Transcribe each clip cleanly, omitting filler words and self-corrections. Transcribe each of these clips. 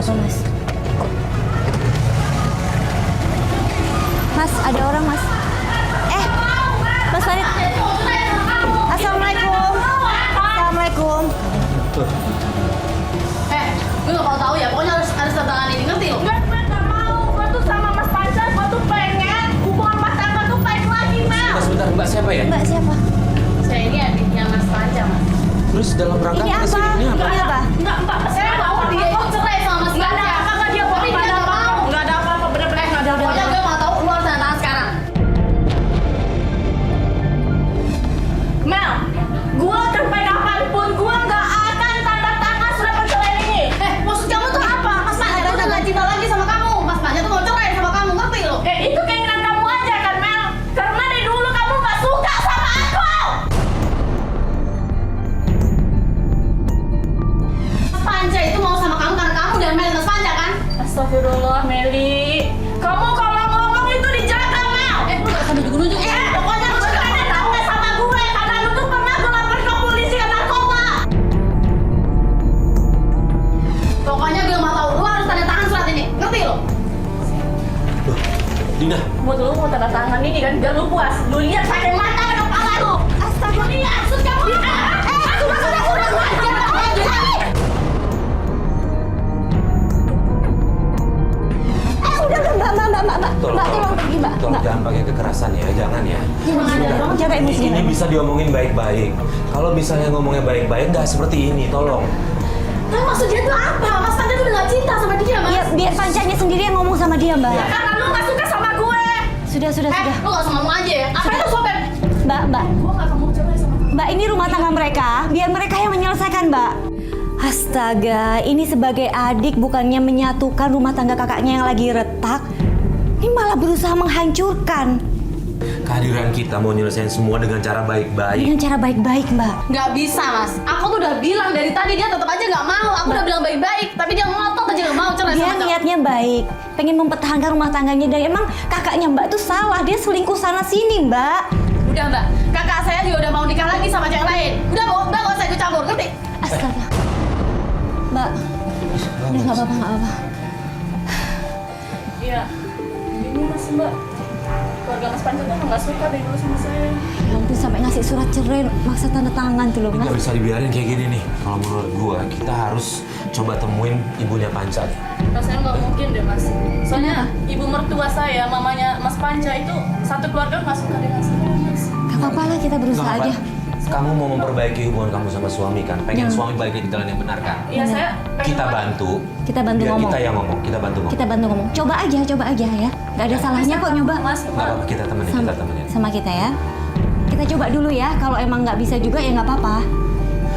apa, Mas? Mas, ada orang, Mas. Mas Farid. Assalamualaikum. Assalamualaikum. Gue gak mau tahu ya, pokoknya harus tantangan ini, ngerti lo? Gue gak mau, gue tuh sama Mas Panca, gue tuh pengen hubungan Mas Tangga tuh baik lagi, Mas. Sebentar, Mbak siapa ya? Mbak siapa? Saya ini adiknya Mas Panca, Mas. Terus dalam rangka Ini apa? Ini apa? Ini apa? Enggak, Saya mau dia itu cerai sama Mas Enggak ada Panca. apa-apa, dia Tapi dia gak mau. Enggak ada apa-apa, bener-bener enggak ada Pokoknya apa-apa. gue mau tahu, lu harus tanda tangan sekarang. Mel, gue sampai kapanpun, gue nggak akan tanda tangan surat perceraian ini. Maksud kamu tuh apa? Mas Panca tuh udah gak cinta lagi sama kamu. Mas Panca tuh mau cerai sama kamu, ngerti lo? Itu keinginan kamu aja kan, Mel? Karena dari dulu kamu nggak suka sama aku. Mas Panca itu mau sama kamu karena kamu udah milih Mas Panca kan? Astagfirullah, Meli. Kamu kalau ngomong itu dijaga, Mel. Lu gak usah nunjuk-nunjuk. Pokoknya lu gak ada tanda sama gue karena lu tuh pernah gue lapor ke polisi karena narkoba. Pokoknya gue mau tahu, lu harus tanda tangan surat ini, ngerti lo? Dina. Buat lu mau tanda tangan ini kan biar lu puas. Lu lihat pakai mata ke kepala lu. Astaga. Lu lihat, maksud kamu apa? Mbak, tolong pergi, Mbak. Tolong Mbak. jangan pakai kekerasan ya, jangan ya. Jaga emosinya. Ini bisa diomongin baik-baik. Kalau misalnya ngomongnya baik-baik, nggak seperti ini, tolong. Nah maksudnya tuh apa? Mas Panca tuh udah gak cinta sama dia, Mas. Ya, biar Pancanya sendiri yang ngomong sama dia, Mbak. Karena lu gak suka sama gue. Sudah. Lu gak usah ngomong aja ya. Apa itu sobek? Mbak. Gue gak mau cerai sama kamu. Mbak, ini rumah tangga mereka. Biar mereka yang menyelesaikan, Mbak. Astaga, ini sebagai adik bukannya menyatukan rumah tangga kakaknya yang lagi retak. Ini malah berusaha menghancurkan. Kehadiran kita mau nyelesain semua dengan cara baik-baik. Dengan cara baik-baik, Mbak. Gak bisa, Mas. Aku tuh udah bilang dari tadi, dia tetap aja gak mau. Aku udah bilang baik-baik, tapi dia ngotot aja gak mau cerai Dia sama kamu. niatnya baik, pengen mempertahankan rumah tangganya. Dan emang kakaknya Mbak tuh salah, dia selingkuh sana sini, Mbak. Udah, Mbak. Kakak saya juga udah mau nikah lagi sama cewek lain. Udah, Mbak gak usah ikut campur, ngerti? Astaga. Mbak, udah nggak apa-apa. Iya. Ini Mas, Mbak. Keluarga Mas Panca tuh gak suka dari dulu sama saya. Ya ampun, sampai ngasih surat cerai, maksa tanda tangan tuh loh, Nggak Mas. bisa dibiarin kayak gini nih. Kalau menurut gua, kita harus coba temuin ibunya Panca. Rasanya nggak mungkin deh, Mas. Soalnya ibu mertua saya, mamanya Mas Panca itu satu keluarga nggak suka dengan saya, Mas. Gak apa-apa lah, kita berusaha aja. Kamu mau memperbaiki hubungan kamu sama suami kan? Pengen suami balik di jalan yang benar kan? Iya, saya pengen Kita bantu. Kita bantu Biar ngomong. kita yang ngomong, kita bantu ngomong. Kita bantu ngomong. Coba aja ya. Gak ada salahnya kok nyoba. Mas, Nggak apa-apa, kita temenin, kita temenin. Sama kita ya. Kita coba dulu ya. Kalau emang nggak bisa juga ya nggak apa-apa.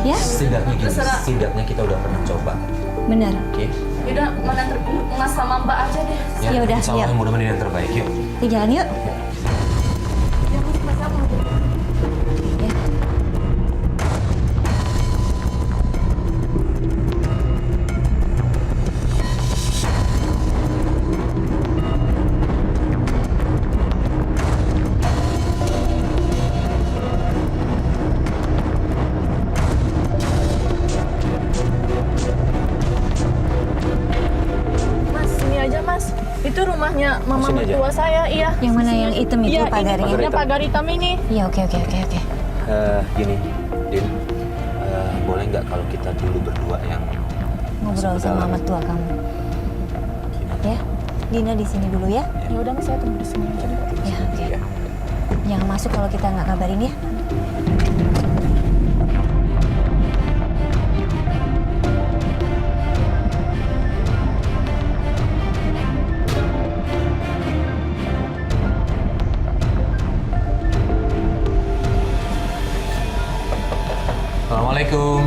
Ya, Setidaknya gini, Terserah. setidaknya kita udah pernah coba. benar. Oke? Yaudah, mana Mas sama Mbak aja deh. Ya udah, insya Allah yuk. yang mudah-mudahan yang terbaik. Yuk. Kita jalan yuk. Ya, Mas, Mas, apa? Ya. Mas, sini aja, Mas. Itu rumahnya mama Sini aja. mertua saya, iya. Yang mana yang hitam itu, Iya, pagarnya? ini pagar hitam ini. Iya, oke. Gini, Din. Boleh nggak kalau kita dulu berdua yang Ngobrol masuk ke sama dalam? mertua kamu. Gimana? Ya, Dina di sini dulu ya. Ya udah, Mas, saya tunggu di sini aja deh. Ya, oke. Jangan masuk kalau kita nggak kabarin ya. Assalamualaikum.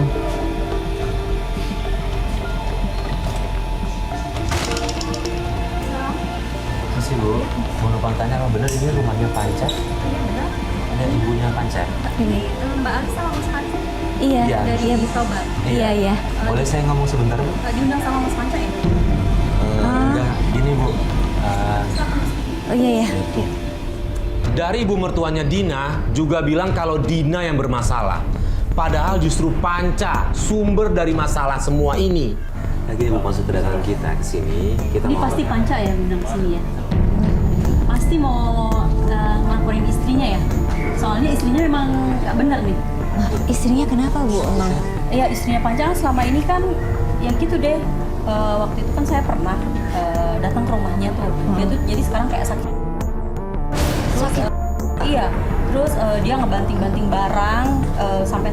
Makasih Bu. Mau numpang tanya kalau bener ini rumahnya Panca? Iya benar. Ada ibunya Panca? Ini. Mbak Ari sama Mas Panca Iya, Iya. dari iya. Butoba. Iya. Boleh saya ngomong sebentar Bu? Diundang sama Mas Panca ya? Enggak, gini Bu. Oh iya. Dari ibu mertuanya Dina juga bilang kalau Dina yang bermasalah. Padahal justru Panca sumber dari masalah semua ini. Lagi Bu, maksud kedatangan kita ke sini, kita Ini mau pasti Panca ya undang ke sini ya? Pasti mau ngelaporin istrinya ya? Soalnya istrinya memang nggak benar nih. Istrinya kenapa Bu emang? Ya istrinya Panca kan selama ini kan ya gitu deh. Waktu itu kan saya pernah datang ke rumahnya tuh. Dia tuh jadi sekarang kayak sakit. Iya. Terus dia ngebanting-banting barang sampai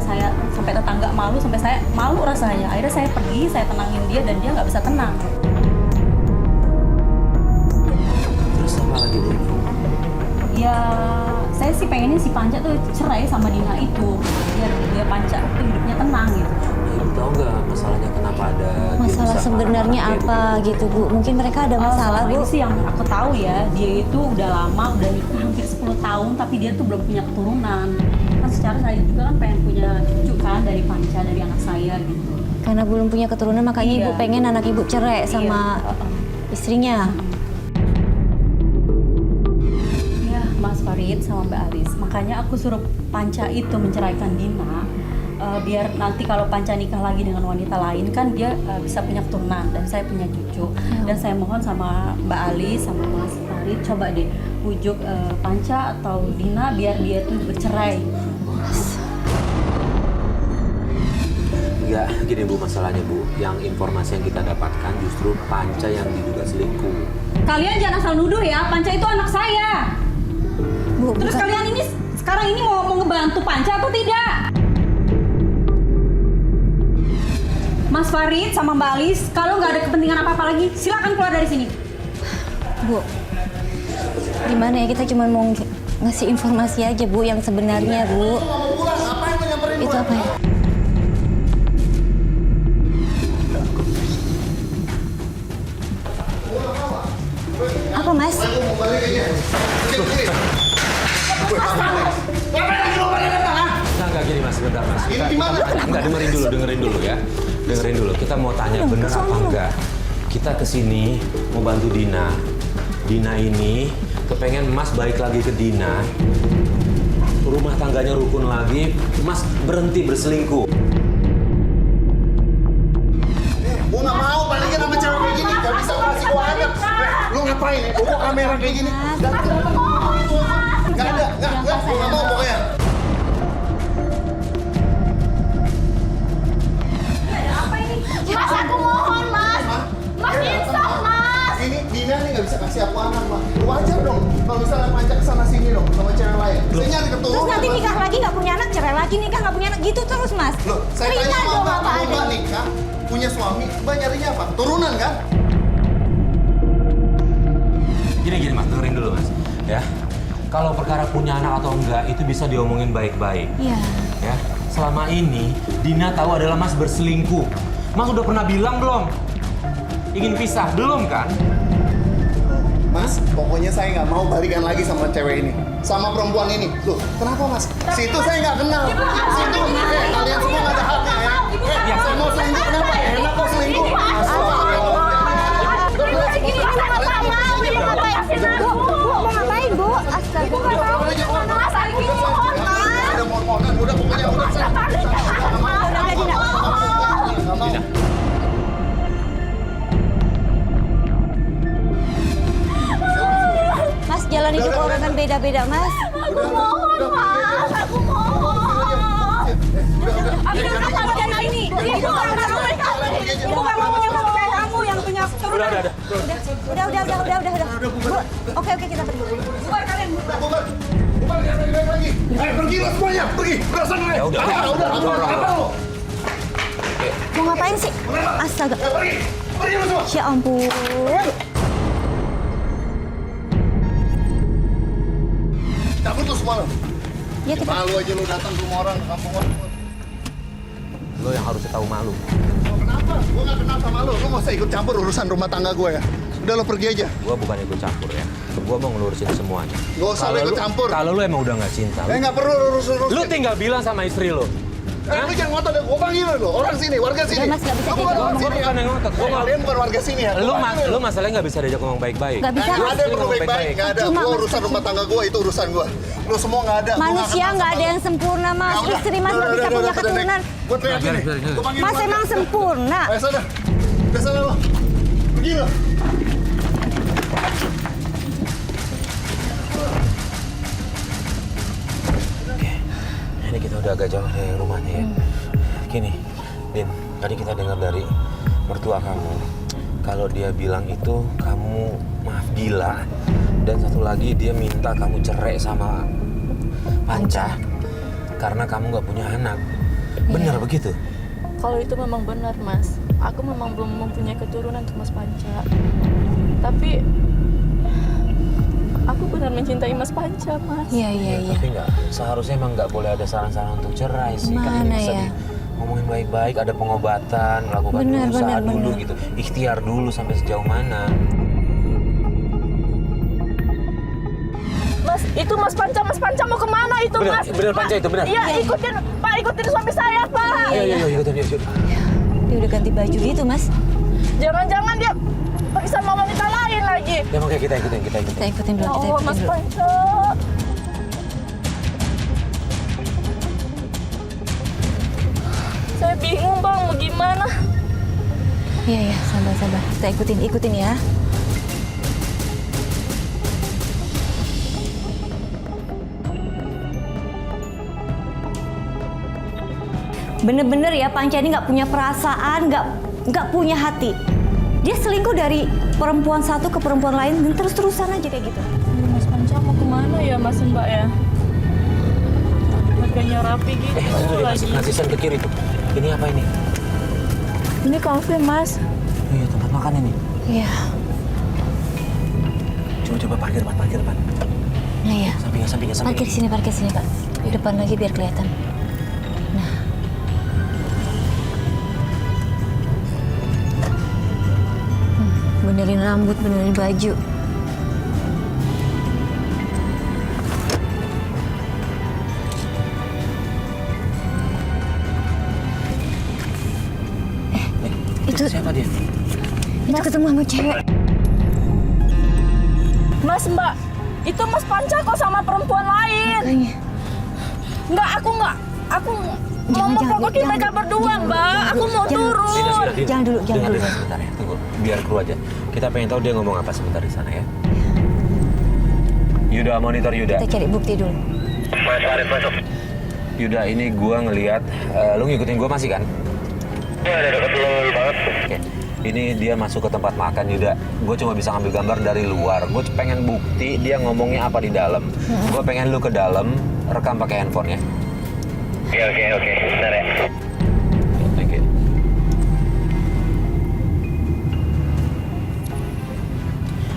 tetangga malu, sampai saya malu rasanya. Akhirnya saya pergi, saya tenangin dia dan dia nggak bisa tenang. Terus apa lagi Bu? Ya, saya sih pengennya si Panca tuh cerai sama Dina itu, biar dia Panca tuh hidupnya tenang gitu. Ibu tahu nggak masalahnya kenapa ada dia Masalah bisa sebenarnya marah-marah kayak apa gitu Bu? Mungkin mereka ada masalah Selama Bu. ini sih yang aku tahu ya, dia itu udah lama, udah nikah hampir 10 tahun, tapi dia tuh belum punya keturunan. Kan secara saya juga kan pengen punya cucu kan dari Panca, dari anak saya gitu. Karena belum punya keturunan makanya Iya. Ibu pengen anak Ibu cerai sama istrinya. Ya, Mas Farid sama Mbak Alis. Makanya aku suruh Panca itu menceraikan Dina. Biar nanti kalau Panca nikah lagi dengan wanita lain kan dia bisa punya keturunan dan saya punya cucu. Dan saya mohon sama Mbak Alis sama Mas Farid coba deh bujuk Panca atau Dina biar dia tuh bercerai. Enggak, gini Bu masalahnya Bu. Yang informasi yang kita dapatkan justru Panca yang diduga selingkuh. Kalian jangan asal nuduh ya, Panca itu anak saya. Bu, Terus bukan- kalian ini sekarang ini mau ngebantu Panca atau tidak? Mas Farid sama Mbak Alis, kalau nggak ada kepentingan apa-apa lagi, silakan keluar dari sini. Bu, gimana ya, kita cuma mau ngasih informasi aja Bu yang sebenarnya Bu. Itu apa ya? Apa Mas? Enggak gini Mas, bentar Mas. Enggak, dengerin dulu ya. Dengerin dulu. Kita mau tanya bener apa enggak. Kita kesini mau bantu Dina. Dina ini kepengen Mas balik lagi ke Dina. Rumah tangganya rukun lagi. Mas berhenti berselingkuh. Gue gak mau balikin sama cewek kayak gini. Gak bisa ngasih gue aja. Lu ngapain ya? Bawa kamera kayak gini. Gak ada. Gue gak mau pokoknya. Mas, aku mohon, Mas. Mas, insaf, Mas. Ini Dina nih gak bisa kasih aku anak, Mas. Wajar dong kalau misalnya Panca kesana sini dong sama cewek lain. Saya nyari keturunan. Terus nanti Mas. nikah lagi nggak punya anak, cerai lagi nikah nggak punya anak gitu terus Mas. Loh, saya Terima tanya dong sama apa Mbak, ada. Mbak nikah, punya suami, Mbak nyarinya apa? Turunan kan? Gini Mas, dengerin dulu Mas. Ya. Kalau perkara punya anak atau enggak itu bisa diomongin baik-baik. Iya. Ya. Selama ini Dina tahu adalah Mas berselingkuh. Mas udah pernah bilang belum? Ingin pisah belum kan? Mas, pokoknya saya nggak mau balikan lagi sama cewek ini. Sama perempuan ini. Loh, kenapa Mas? Situ saya nggak kenal. Situ, kalian semua nggak ada haknya ya. Ya, saya mau selingkuh, kenapa? Enak kok selingkuh. Mau ngapain Bu? Astaga. Udah mohon-mohonan, udah pokoknya udah. Nggak mau. Mas, jalan hidup orang kan beda-beda Mas. Aku mohon, Mas. Aku mohon. Aku sama dari sini. Ibu nggak mau kamu. Ibu nggak mau punya kamu yang punya keturunan. Udah. Bu, oke kita pergi. Bubar kalian. Bubar, jangan balik lagi. Ayo pergi lo semuanya, pergi. Berasan gue. Ya udah. Apa lo? Mau ngapain sih? Astaga. Ya, pergi lo semua. Ya ampun. Cabut lo semua lo. Ya kita. Malu aja lo datang ke rumah orang, ke kampung orang. Lo yang harusnya tahu malu. Kenapa? Gue gak kenal sama lo. Lo gak usah ikut campur urusan rumah tangga gue ya. Udah lo pergi aja. Gua bukan ikut campur ya. Gua mau ngelurusin semuanya. Gak usah lo ikut campur. Kalau lu emang udah nggak cinta, Gak perlu urus-urus. lu tinggal bilang sama istri lu. Lu jangan ngotot deh. Gue panggil lo. Orang sini, warga sini. Mas, nggak bisa Lo bukan diajak orang ngomong. sini ya. Bukan yang ngotot. Kalian bukan warga sini ya. Gua panggil Lu masalahnya nggak bisa diajak ngomong baik-baik. Nggak bisa Nggak Mas. ada yang perlu baik-baik. Nggak ada. Cuma Gue urusan rumah tangga gue, itu urusan gue. Lo semua nggak ada. Gua Manusia kenal nggak sama ada lo. yang sempurna Mas. Ya udah. Istri Mas nggak bisa punya keturunan. Gue teriakin nih. Gua panggil Mas warga. emang sempurna. Ayo sana. Udah sana lo. Pergi lo. Oke, ini kita udah agak jauh dari rumahnya ya. Gini, Din, tadi kita dengar dari mertua kamu kalau dia bilang itu kamu maaf gila, dan satu lagi dia minta kamu cerai sama Panca karena kamu nggak punya anak. Benar begitu? Kalau itu memang benar, Mas. Aku memang belum mempunyai keturunan untuk Mas Panca. Tapi aku benar mencintai Mas Panca, Mas. Iya, iya, iya. Tapi nggak, seharusnya emang nggak boleh ada saran-saran untuk cerai sih. Kan ini Mana bisa ya? ngomongin baik-baik, ada pengobatan, lakukan Benar, dulu usaha benar, dulu benar. gitu. Ikhtiar dulu sampai sejauh mana. Mas, itu Mas Panca mau kemana itu, Benar, Mas? benar Panca itu, benar. Iya, ikutin, Pak, ikutin suami saya, Pak. Ayo, ikutin yuk. Dia udah ganti baju gitu, Mas. Jangan-jangan dia pergi sama wanita lain lagi. Ya makanya kita ikutin. Kita ikutin dulu, Ya kita Allah, ikutin Mas dulu. Panca. Saya bingung, Bang, mau gimana? Iya, iya, sabar. Kita ikutin ya. Bener-bener ya, Panca ini nggak punya perasaan, nggak punya hati. Dia selingkuh dari perempuan satu ke perempuan lain dan terus-terusan aja kayak gitu. Mas Panca mau kemana ya, Mas Mbak ya? Harganya rapi gitu lagi. Nasisan ke kiri tuh. Ini apa ini? Ini kafe, Mas. Iya, tempat makan ini. Iya, Coba parkir depan. nah ya. Sampingnya. Parkir sini Pak. Di depan lagi biar kelihatan. Nah. Benerin rambut, benerin baju. Itu Siapa dia? itu ketemu sama cewek. Mas Mbak, itu Mas Panca kok sama perempuan lain. Makanya. Enggak, aku mau memperkoki mereka berdua, Mbak. Aku mau turun. Dina. Jangan dulu. Dengar sebentar ya, tunggu. Biar keluar aja. Kita pengen tahu dia ngomong apa sebentar di sana ya. Yuda, monitor Yuda. Kita cari bukti dulu. Mas Farid masuk. Yuda, ini gua ngelihat, lu ngikutin gua masih kan? Ya, ada dekat lo banget. Oke. Ini dia masuk ke tempat makan, Yuda. Gue cuma bisa ngambil gambar dari luar. Gue pengen bukti dia ngomongnya apa di dalam. Gue pengen lu ke dalam, rekam pakai handphone ya. Oke. Bentar ya. Thank you.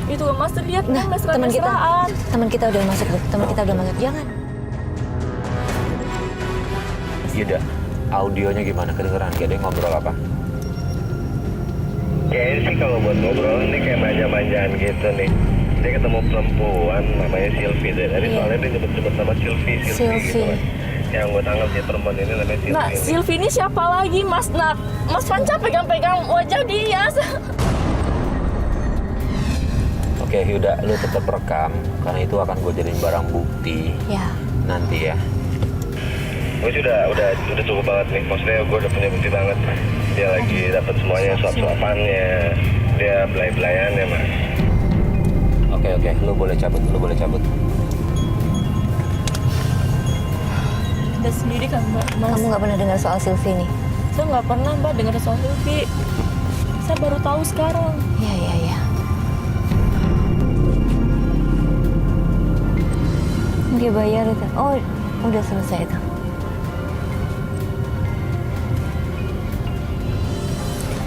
Itu Mas lihat Nah, kan mesra-mesraan. teman kita udah masuk tuh. Jangan. Yuda, audionya gimana? Kedengeran? Kayak dia ngobrol apa? Kayaknya sih kalau buat ngobrol ini kayak manja-manjaan gitu nih. Dia ketemu perempuan namanya Sylvie deh. Tadi soalnya dia nyebut-nyebut nama Sylvie gitu kan. Yang gue tangkap sih perempuan ini namanya Sylvie. Nah, Sylvie ini siapa lagi, Mas? Nah, Mas Panca pegang-pegang wajah dia. Oke, Yuda, lu tetap rekam karena itu akan gue jadiin barang bukti Ya. nanti ya. Gue sih udah cukup banget nih. Maksudnya gue udah punya bukti banget. Dia lagi dapat semuanya, suap-suapannya, dia belai-belayannya, Mas. Oke, lu boleh cabut. Udah sendiri kan, Mbak? Mas, Kamu nggak pernah dengar soal Sylvie nih? saya nggak pernah, Mbak, dengar soal Sylvie. Saya baru tahu sekarang. Iya. Dia bayar itu. Oh, udah selesai itu.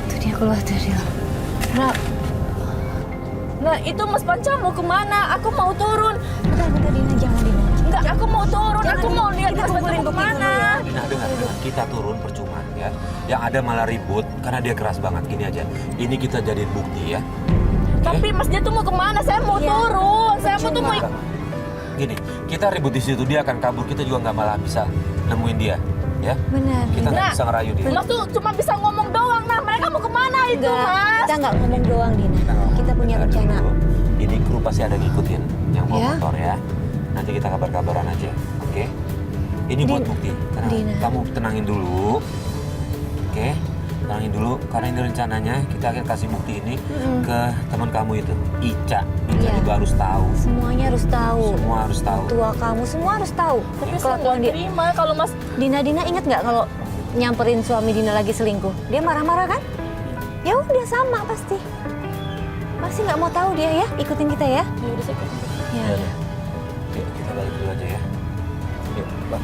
Tuh dia keluar dari Nah, itu Mas Panca mau kemana? Aku mau turun. Bentar, Dina, jangan Dina. Enggak, aku mau turun. Aku mau lihat Kita Mas Panca kumpulin mau bukti kemana. dulu ya. Nah, dengar. Kita turun percuma ya. Yang ada malah ribut karena dia keras banget. Gini aja. Ini kita jadiin bukti ya. Tapi Mas dia tuh mau kemana? Saya mau Iya. turun. Saya mau tuh mau Gini, kita ribut di situ, dia akan kabur, kita juga nggak malah bisa nemuin dia, ya? Benar. Kita nggak Nah, bisa ngerayu dia. Mas tuh cuma bisa ngomong doang. Nah, mereka mau kemana itu, Mas? Kita nggak ngomong doang, Dina. Kita punya Dengar rencana. dulu. Ini kru pasti ada ngikutin yang bawa Ya. motor ya. Nanti kita kabar-kabaran aja, oke? Ini buat bukti. Tenang. Dina. Kamu tenangin dulu, oke? tenangin dulu, karena ini rencananya kita akan kasih bukti ini ke teman kamu itu, Ica. Ica Iya. juga harus tahu. Semuanya harus tahu. Semua harus tahu. Tua kamu semua harus tahu. Tapi saya Kelakuan nggak dia. terima kalau Mas Dina ingat nggak kalau nyamperin suami Dina lagi selingkuh? Dia marah-marah kan? Ya udah sama pasti. Pasti nggak mau tahu dia ya. Ikutin kita ya. ya udah saya Ya. Yuk, kita balik dulu aja ya. Yuk, Bang.